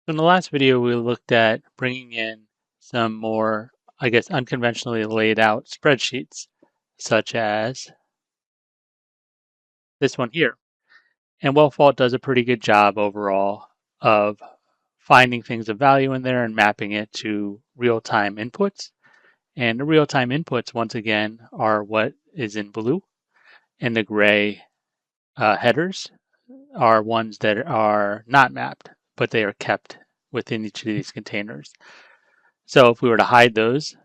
In the last video, we looked at bringing in some more, unconventionally laid out spreadsheets, such as this one here. And Wellfault does a pretty good job overall of finding things of value in there and mapping it to real-time inputs. And the real-time inputs, once again, are what is in blue, and the gray headers are ones that are not mapped, but they are kept within each of these containers. So if we were to hide those,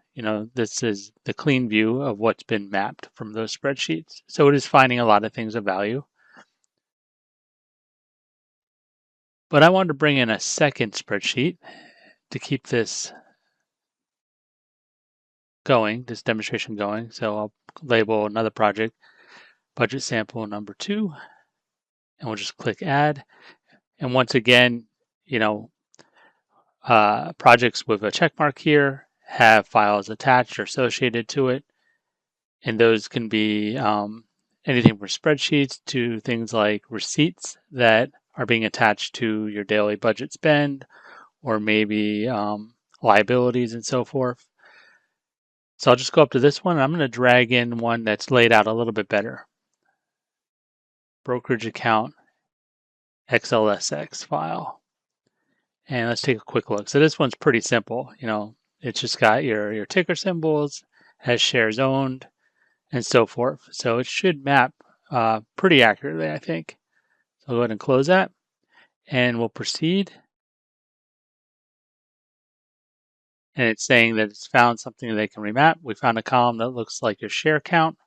this is the clean view of what's been mapped from those spreadsheets. So it is finding a lot of things of value. But I wanted to bring in a second spreadsheet to keep this going, this demonstration going. So I'll label another project, budget sample number 2, and we'll just click add. And once again, projects with a check mark here have files attached or associated to it. And those can be anything from spreadsheets to things like receipts that are being attached to your daily budget spend, or maybe liabilities and so forth. So I'll just go up to this one. And I'm going to drag in one that's laid out a little bit better. Brokerage account XLSX file. And let's take a quick look. So this one's pretty simple. It's just got your ticker symbols, has shares owned, and so forth. So it should map pretty accurately, I think. So I'll go ahead and close that, and we'll proceed. And it's saying that it's found something that they can remap. We found a column that looks like your share count.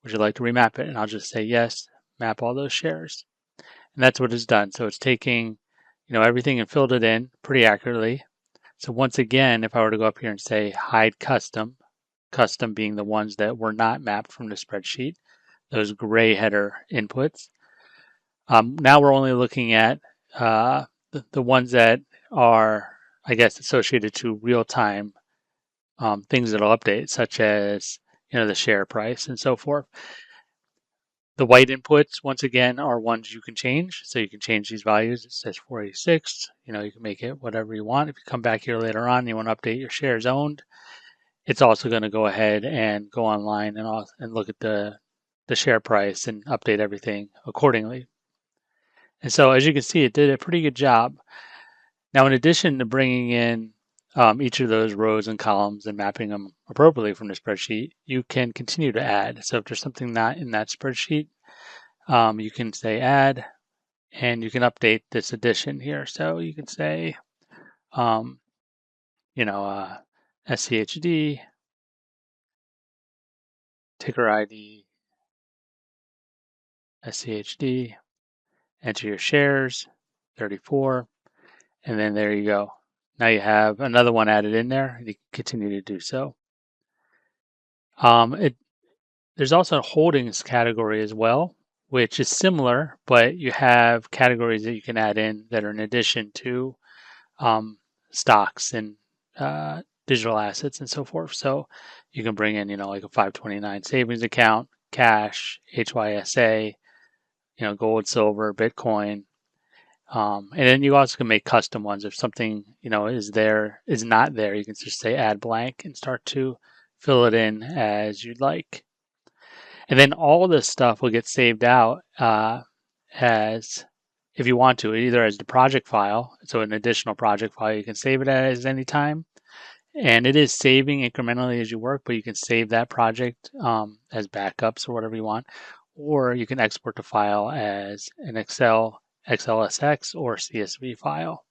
Would you like to remap it? And I'll just say yes, map all those shares. And that's what it's done. So it's taking, everything and filled it in pretty accurately. So once again, if I were to go up here and say hide custom being the ones that were not mapped from the spreadsheet, those gray header inputs. Now we're only looking at the ones that are, associated to real-time things that'll update, such as the share price and so forth. The white inputs, once again, are ones you can change. So you can change these values. It says 486. You can make it whatever you want. If you come back here later on and you want to update your shares owned, it's also going to go ahead and go online and look at the share price and update everything accordingly. And so as you can see, it did a pretty good job. Now, in addition to bringing in each of those rows and columns and mapping them appropriately from the spreadsheet, you can continue to add. So if there's something not in that spreadsheet, you can say add, and you can update this addition here. So you can say, SCHD, ticker ID, SCHD, enter your shares, 34, and then there you go. Now you have another one added in there, and you can continue to do so. There's also a holdings category as well, which is similar, but you have categories that you can add in that are in addition to stocks and digital assets and so forth. So you can bring in, like a 529 savings account, cash, HYSA, gold, silver, Bitcoin. And then you also can make custom ones. If something, is not there, you can just say add blank and start to fill it in as you'd like. And then all this stuff will get saved out as, if you want to, either as the project file, so an additional project file, you can save it as any time. And it is saving incrementally as you work, but you can save that project as backups or whatever you want. Or you can export the file as an Excel, XLSX, or CSV file.